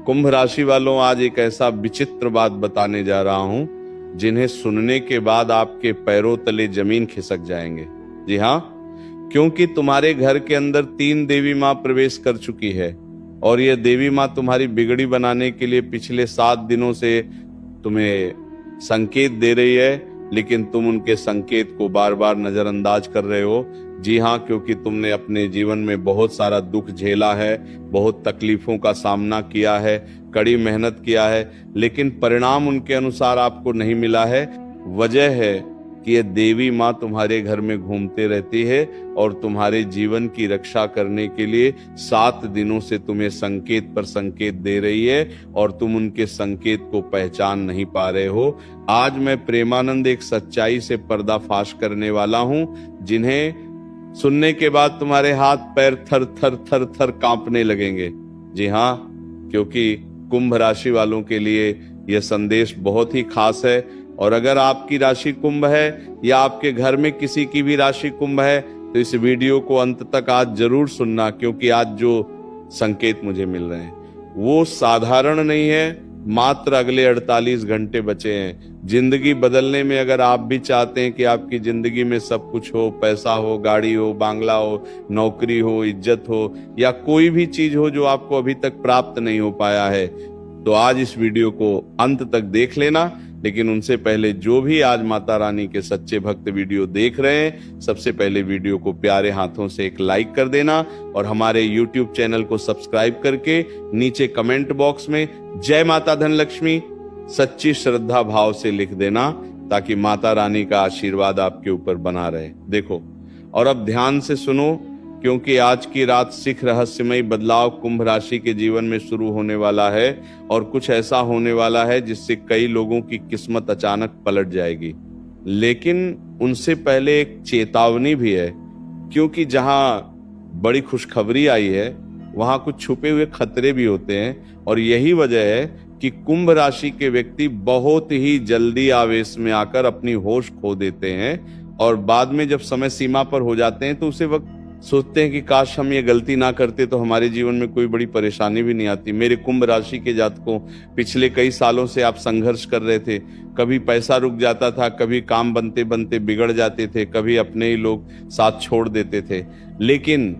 कुंभ राशि वालों, आज एक ऐसा विचित्र बात बताने जा रहा हूं जिन्हें सुनने के बाद आपके पैरों तले जमीन खिसक जाएंगे। जी हाँ, क्योंकि तुम्हारे घर के अंदर 3 देवी माँ प्रवेश कर चुकी है और यह देवी माँ तुम्हारी बिगड़ी बनाने के लिए पिछले 7 दिनों से तुम्हें संकेत दे रही है, लेकिन तुम उनके संकेत को बार बार नजरअंदाज कर रहे हो। जी हाँ, क्योंकि तुमने अपने जीवन में बहुत सारा दुख झेला है, बहुत तकलीफों का सामना किया है, कड़ी मेहनत किया है, लेकिन परिणाम उनके अनुसार आपको नहीं मिला है। वजह है कि ये देवी माँ तुम्हारे घर में घूमते रहती है और तुम्हारे जीवन की रक्षा करने के लिए 7 दिनों से तुम्हें संकेत पर संकेत दे रही है और तुम उनके संकेत को पहचान नहीं पा रहे हो। आज मैं प्रेमानंद एक सच्चाई से पर्दाफाश करने वाला हूं, जिन्हें सुनने के बाद तुम्हारे हाथ पैर थर थर थर थर कांपने लगेंगे। जी हाँ, क्योंकि कुंभ राशि वालों के लिए यह संदेश बहुत ही खास है। और अगर आपकी राशि कुंभ है या आपके घर में किसी की भी राशि कुंभ है तो इस वीडियो को अंत तक आज जरूर सुनना, क्योंकि आज जो संकेत मुझे मिल रहे हैं वो साधारण नहीं है। मात्र अगले 48 घंटे बचे हैं जिंदगी बदलने में। अगर आप भी चाहते हैं कि आपकी जिंदगी में सब कुछ हो, पैसा हो, गाड़ी हो, बांग्ला हो, नौकरी हो, इज्जत हो या कोई भी चीज हो जो आपको अभी तक प्राप्त नहीं हो पाया है, तो आज इस वीडियो को अंत तक देख लेना। लेकिन उनसे पहले जो भी आज माता रानी के सच्चे भक्त वीडियो देख रहे हैं, सबसे पहले वीडियो को प्यारे हाथों से एक लाइक कर देना और हमारे YouTube चैनल को सब्सक्राइब करके नीचे कमेंट बॉक्स में जय माता धनलक्ष्मी सच्ची श्रद्धा भाव से लिख देना, ताकि माता रानी का आशीर्वाद आपके ऊपर बना रहे। देखो, और अब ध्यान से सुनो, क्योंकि आज की रात सिख रहस्यमय बदलाव कुंभ राशि के जीवन में शुरू होने वाला है और कुछ ऐसा होने वाला है जिससे कई लोगों की किस्मत अचानक पलट जाएगी। लेकिन उनसे पहले एक चेतावनी भी है, क्योंकि जहां बड़ी खुशखबरी आई है वहां कुछ छुपे हुए खतरे भी होते हैं। और यही वजह है कि कुंभ राशि के व्यक्ति बहुत ही जल्दी आवेश में आकर अपनी होश खो देते हैं और बाद में जब समय सीमा पर हो जाते हैं तो उसे वक्त सोचते हैं कि काश हम ये गलती ना करते तो हमारे जीवन में कोई बड़ी परेशानी भी नहीं आती। मेरे कुंभ राशि के जातकों, पिछले कई सालों से आप संघर्ष कर रहे थे। कभी पैसा रुक जाता था, कभी काम बनते बनते बिगड़ जाते थे, कभी अपने ही लोग साथ छोड़ देते थे, लेकिन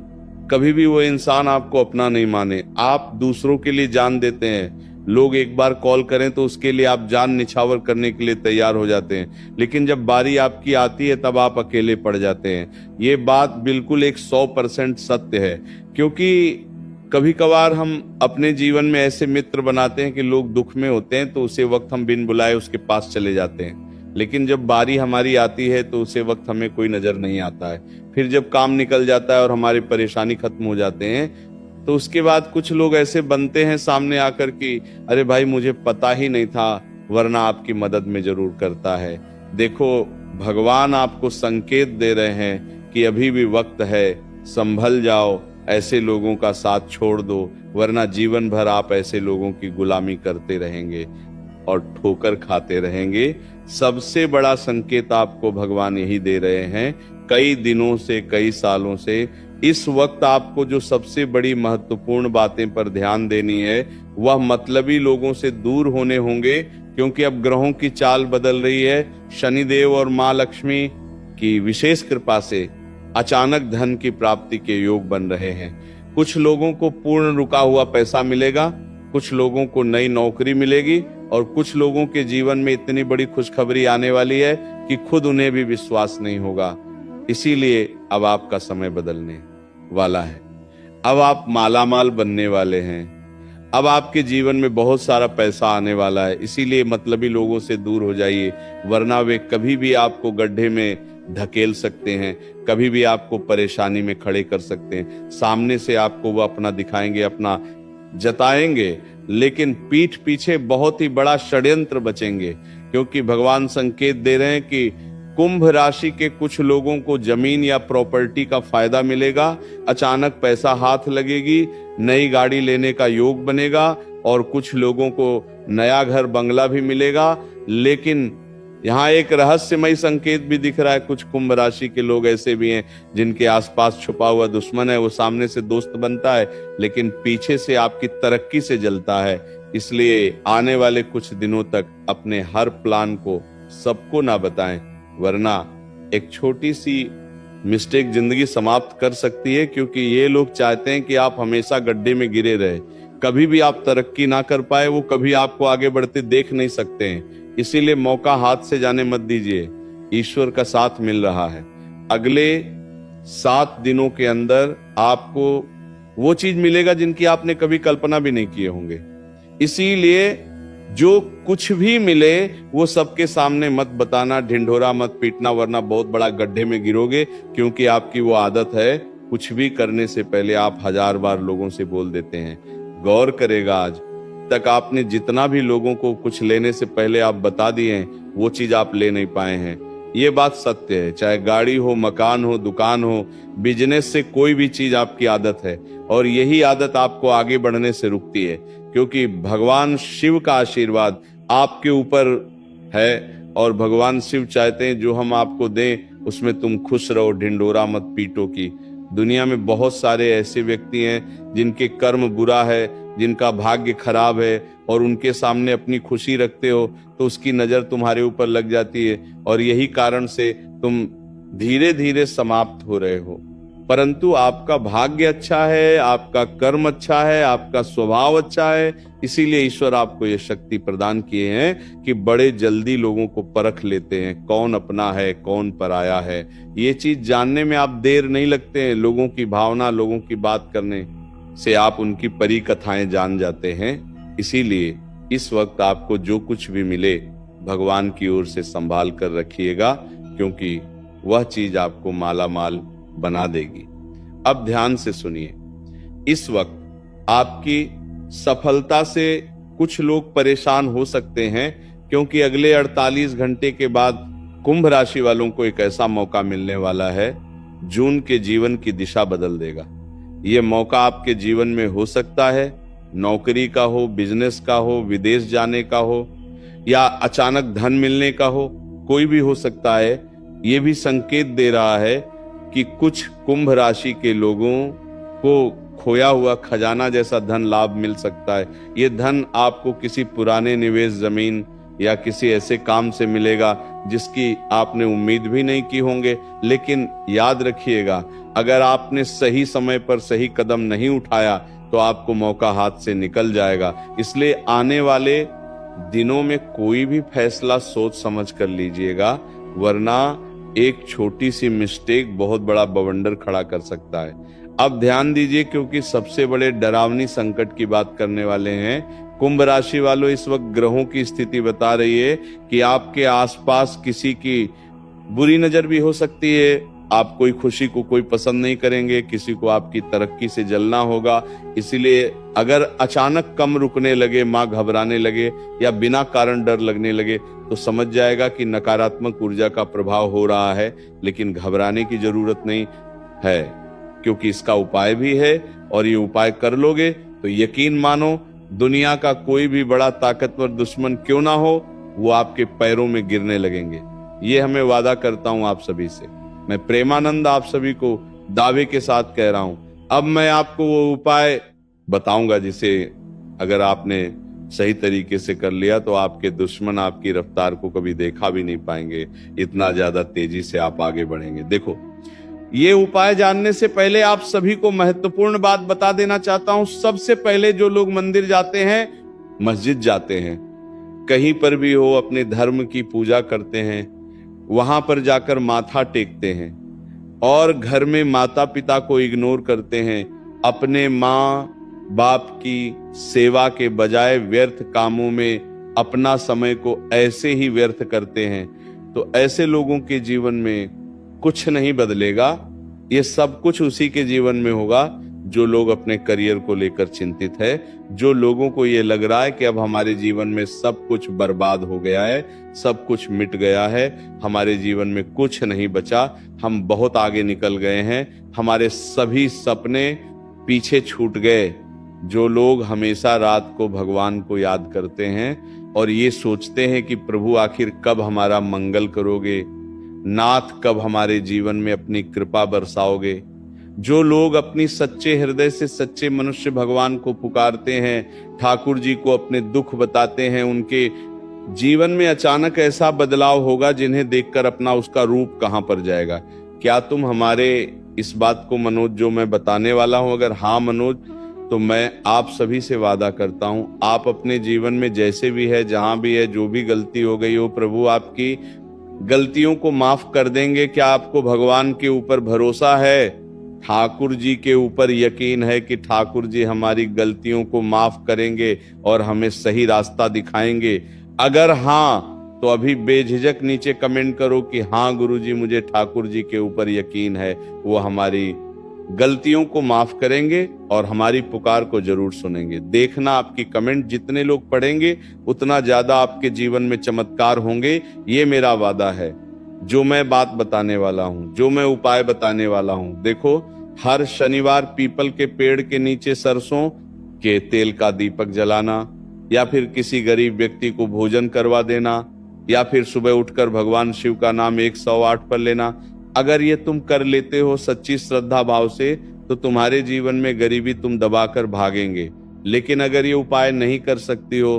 कभी भी वो इंसान आपको अपना नहीं माने। आप दूसरों के लिए जान देते हैं। लोग एक बार कॉल करें तो उसके लिए आप जान निछावर करने के लिए तैयार हो जाते हैं, लेकिन जब बारी आपकी आती है तब आप अकेले पड़ जाते हैं। ये बात बिल्कुल 100% सत्य है, क्योंकि कभी कभार हम अपने जीवन में ऐसे मित्र बनाते हैं कि लोग दुख में होते हैं तो उसे वक्त हम बिन बुलाए उसके पास चले जाते हैं, लेकिन जब बारी हमारी आती है तो उसे वक्त हमें कोई नजर नहीं आता है। फिर जब काम निकल जाता है और हमारी परेशानी खत्म हो जाते हैं तो उसके बाद कुछ लोग ऐसे बनते हैं सामने आकर कि अरे भाई मुझे पता ही नहीं था, वरना आपकी मदद में जरूर करता है। देखो, भगवान आपको संकेत दे रहे हैं कि अभी भी वक्त है, संभल जाओ, ऐसे लोगों का साथ छोड़ दो, वरना जीवन भर आप ऐसे लोगों की गुलामी करते रहेंगे और ठोकर खाते रहेंगे। सबसे बड़ा संकेत आपको भगवान यही दे रहे हैं कई दिनों से, कई सालों से। इस वक्त आपको जो सबसे बड़ी महत्वपूर्ण बातें पर ध्यान देनी है वह मतलबी लोगों से दूर होने होंगे, क्योंकि अब ग्रहों की चाल बदल रही है। शनिदेव और माँ लक्ष्मी की विशेष कृपा से अचानक धन की प्राप्ति के योग बन रहे हैं। कुछ लोगों को पूर्ण रुका हुआ पैसा मिलेगा, कुछ लोगों को नई नौकरी मिलेगी और कुछ लोगों के जीवन में इतनी बड़ी खुशखबरी आने वाली है कि खुद उन्हें भी विश्वास नहीं होगा। इसीलिए अब आपका समय बदलने वाला है। अब आप मालामाल बनने वाले हैं। अब आपके जीवन में बहुत सारा पैसा आने वाला है। इसीलिए मतलबी लोगों से दूर हो जाइए, वरना वे कभी भी आपको गड्ढे में धकेल सकते हैं, कभी भी आपको परेशानी में खड़े कर सकते हैं। सामने से आपको वो अपना दिखाएंगे, अपना जताएंगे, लेकिन पीठ पीछे बहुत ही बड़ा षड्यंत्र बचेंगे, क्योंकि भगवान संकेत दे रहे हैं कि कुंभ राशि के कुछ लोगों को जमीन या प्रॉपर्टी का फायदा मिलेगा, अचानक पैसा हाथ लगेगी, नई गाड़ी लेने का योग बनेगा और कुछ लोगों को नया घर बंगला भी मिलेगा। लेकिन यहाँ एक रहस्यमय संकेत भी दिख रहा है। कुछ कुंभ राशि के लोग ऐसे भी हैं जिनके आसपास छुपा हुआ दुश्मन है। वो सामने से दोस्त बनता है लेकिन पीछे से आपकी तरक्की से जलता है। इसलिए आने वाले कुछ दिनों तक अपने हर प्लान को सबको ना बताएं, वरना एक छोटी सी मिस्टेक जिंदगी समाप्त कर सकती है। क्योंकि ये लोग चाहते हैं कि आप हमेशा गड्ढे में गिरे रहे, कभी भी आप तरक्की ना कर पाए, वो कभी आपको आगे बढ़ते देख नहीं सकते हैं। इसीलिए मौका हाथ से जाने मत दीजिए। ईश्वर का साथ मिल रहा है। अगले 7 दिनों के अंदर आपको वो चीज मिलेगा जिनकी आपने कभी कल्पना भी नहीं किए होंगे। इसीलिए जो कुछ भी मिले वो सबके सामने मत बताना, ढिंढोरा मत पीटना, वरना बहुत बड़ा गड्ढे में गिरोगे। क्योंकि आपकी वो आदत है, कुछ भी करने से पहले आप 1000 बार लोगों से बोल देते हैं। गौर करेगा, आज तक आपने जितना भी लोगों को कुछ लेने से पहले आप बता दिए हैं, वो चीज आप ले नहीं पाए हैं। ये बात सत्य है। चाहे गाड़ी हो, मकान हो, दुकान हो, बिजनेस से कोई भी चीज आपकी आदत है, और यही आदत आपको आगे बढ़ने से रुकती है। क्योंकि भगवान शिव का आशीर्वाद आपके ऊपर है, और भगवान शिव चाहते हैं जो हम आपको दें उसमें तुम खुश रहो, ढिंडोरा मत पीटो। की दुनिया में बहुत सारे ऐसे व्यक्ति हैं जिनके कर्म बुरा है, जिनका भाग्य खराब है, और उनके सामने अपनी खुशी रखते हो तो उसकी नजर तुम्हारे ऊपर लग जाती है, और यही कारण से तुम धीरे धीरे समाप्त हो रहे हो। परंतु आपका भाग्य अच्छा है, आपका कर्म अच्छा है, आपका स्वभाव अच्छा है, इसीलिए ईश्वर आपको ये शक्ति प्रदान किए हैं कि बड़े जल्दी लोगों को परख लेते हैं, कौन अपना है कौन पराया है। ये चीज जानने में आप देर नहीं लगते हैं। लोगों की भावना, लोगों की बात करने से आप उनकी परी कथाएं जान जाते हैं। इसीलिए इस वक्त आपको जो कुछ भी मिले भगवान की ओर से संभाल कर रखिएगा, क्योंकि वह चीज आपको माला माल बना देगी। अब ध्यान से सुनिए। इस वक्त आपकी सफलता से कुछ लोग परेशान हो सकते हैं, क्योंकि अगले 48 घंटे के बाद कुंभ राशि वालों को एक ऐसा मौका मिलने वाला है जो उनके जीवन की दिशा बदल देगा। यह मौका आपके जीवन में हो सकता है, नौकरी का हो, बिजनेस का हो, विदेश जाने का हो, या अचानक धन मिलने का हो, कोई भी हो सकता है। यह भी संकेत दे रहा है कि कुछ कुंभ राशि के लोगों को खोया हुआ खजाना जैसा धन लाभ मिल सकता है। ये धन आपको किसी पुराने निवेश जमीन या किसी ऐसे काम से मिलेगा जिसकी आपने उम्मीद भी नहीं की होंगे। लेकिन याद रखिएगा, अगर आपने सही समय पर सही कदम नहीं उठाया तो आपको मौका हाथ से निकल जाएगा। इसलिए आने वाले दिनों में कोई भी फैसला सोच समझ कर लीजिएगा, वरना एक छोटी सी मिस्टेक बहुत बड़ा बवंडर खड़ा कर सकता है। अब ध्यान दीजिए, क्योंकि सबसे बड़े डरावनी संकट की बात करने वाले हैं। कुंभ राशि वालों, इस वक्त ग्रहों की स्थिति बता रही है कि आपके आसपास किसी की बुरी नजर भी हो सकती है। आप कोई खुशी को कोई पसंद नहीं करेंगे, किसी को आपकी तरक्की से जलना होगा। इसीलिए अगर अचानक कम रुकने लगे, मां घबराने लगे, या बिना कारण डर लगने लगे, तो समझ जाएगा कि नकारात्मक ऊर्जा का प्रभाव हो रहा है। लेकिन घबराने की जरूरत नहीं है, क्योंकि इसका उपाय भी है, और ये उपाय कर लोगे तो यकीन मानो, दुनिया का कोई भी बड़ा ताकतवर दुश्मन क्यों ना हो, वो आपके पैरों में गिरने लगेंगे। ये हमें वादा करता हूं आप सभी से। मैं प्रेमानंद आप सभी को दावे के साथ कह रहा हूं। अब मैं आपको वो उपाय बताऊंगा जिसे अगर आपने सही तरीके से कर लिया तो आपके दुश्मन आपकी रफ्तार को कभी देखा भी नहीं पाएंगे। इतना ज्यादा तेजी से आप आगे बढ़ेंगे। देखो, ये उपाय जानने से पहले आप सभी को महत्वपूर्ण बात बता देना चाहता हूं। सबसे पहले जो लोग मंदिर जाते हैं, मस्जिद जाते हैं, कहीं पर भी हो, अपने धर्म की पूजा करते हैं, वहां पर जाकर माथा टेकते हैं, और घर में माता पिता को इग्नोर करते हैं, अपने माँ बाप की सेवा के बजाय व्यर्थ कामों में अपना समय को ऐसे ही व्यर्थ करते हैं, तो ऐसे लोगों के जीवन में कुछ नहीं बदलेगा। ये सब कुछ उसी के जीवन में होगा जो लोग अपने करियर को लेकर चिंतित है, जो लोगों को ये लग रहा है कि अब हमारे जीवन में सब कुछ बर्बाद हो गया है, सब कुछ मिट गया है, हमारे जीवन में कुछ नहीं बचा, हम बहुत आगे निकल गए हैं, हमारे सभी सपने पीछे छूट गए। जो लोग हमेशा रात को भगवान को याद करते हैं और ये सोचते हैं कि प्रभु आखिर कब हमारा मंगल करोगे, नाथ कब हमारे जीवन में अपनी कृपा बरसाओगे। जो लोग अपनी सच्चे हृदय से सच्चे मनुष्य भगवान को पुकारते हैं, ठाकुर जी को अपने दुख बताते हैं, उनके जीवन में अचानक ऐसा बदलाव होगा जिन्हें देखकर अपना उसका रूप कहां पर जाएगा। क्या तुम हमारे इस बात को मनोज जो मैं बताने वाला हूं, अगर हाँ मनोज, तो मैं आप सभी से वादा करता हूं, आप अपने जीवन में जैसे भी है, जहां भी है, जो भी गलती हो गई हो, प्रभु आपकी गलतियों को माफ कर देंगे। क्या आपको भगवान के ऊपर भरोसा है, ठाकुर जी के ऊपर यकीन है कि ठाकुर जी हमारी गलतियों को माफ करेंगे और हमें सही रास्ता दिखाएंगे? अगर हाँ, तो अभी बेझिझक नीचे कमेंट करो कि हाँ गुरुजी, मुझे ठाकुर जी के ऊपर यकीन है, वो हमारी गलतियों को माफ करेंगे और हमारी पुकार को जरूर सुनेंगे। देखना, आपकी कमेंट जितने लोग पढ़ेंगे उतना ज्यादा आपके जीवन में चमत्कार होंगे, ये मेरा वादा है। जो मैं बात बताने वाला हूं, जो मैं उपाय बताने वाला हूं, देखो, हर शनिवार पीपल के पेड़ के नीचे सरसों के तेल का दीपक जलाना, या फिर किसी गरीब व्यक्ति को भोजन करवा देना, या फिर सुबह उठकर भगवान शिव का नाम 108 पर लेना। अगर ये तुम कर लेते हो सच्ची श्रद्धा भाव से, तो तुम्हारे जीवन में गरीबी तुम दबाकर भागेंगे। लेकिन अगर ये उपाय नहीं कर सकती हो,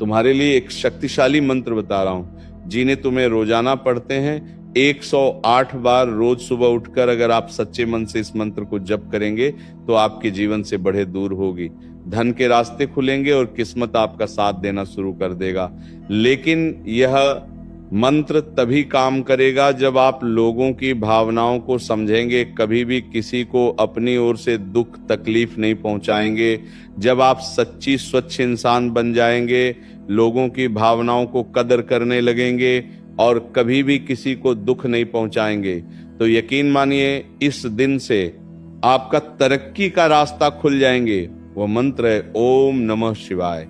तुम्हारे लिए एक शक्तिशाली मंत्र बता रहा हूं, जिन्हें तुम्हें रोजाना पढ़ते हैं 108 बार रोज सुबह उठकर। अगर आप सच्चे मन से इस मंत्र को जप करेंगे तो आपके जीवन से बड़े दूर होगी, धन के रास्ते खुलेंगे और किस्मत आपका साथ देना शुरू कर देगा। लेकिन यह मंत्र तभी काम करेगा जब आप लोगों की भावनाओं को समझेंगे, कभी भी किसी को अपनी ओर से दुख तकलीफ नहीं पहुंचाएंगे। जब आप सच्ची स्वच्छ इंसान बन जाएंगे, लोगों की भावनाओं को कदर करने लगेंगे और कभी भी किसी को दुख नहीं पहुंचाएंगे, तो यकीन मानिए इस दिन से आपका तरक्की का रास्ता खुल जाएंगे। वो मंत्र है ओम नमः शिवाय।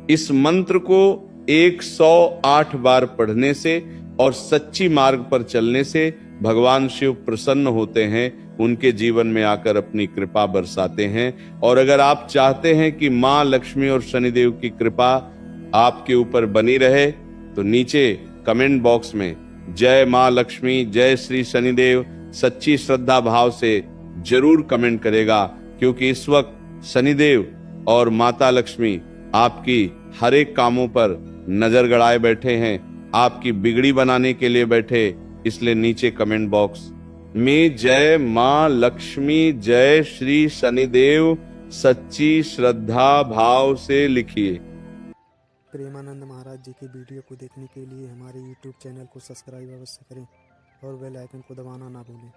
इस मंत्र को 108 बार पढ़ने से और सच्ची मार्ग पर चलने से भगवान शिव प्रसन्न होते हैं, उनके जीवन में आकर अपनी कृपा बरसाते हैं। और अगर आप चाहते हैं कि मां लक्ष्मी और शनिदेव की कृपा आपके ऊपर बनी रहे, तो नीचे कमेंट बॉक्स में जय मां लक्ष्मी, जय श्री शनिदेव सच्ची श्रद्धा भाव से जरूर कमेंट करेगा, क्योंकि इस वक्त शनिदेव और माता लक्ष्मी आपकी हर एक कामों पर नजर गड़ाए बैठे हैं, आपकी बिगड़ी बनाने के लिए बैठे। इसलिए नीचे कमेंट बॉक्स में जय मां लक्ष्मी, जय श्री शनिदेव सच्ची श्रद्धा भाव से लिखिए। प्रेमानंद महाराज जी की वीडियो को देखने के लिए हमारे YouTube चैनल को सब्सक्राइब अवश्य करें और बेल आइकन को दबाना ना भूलें।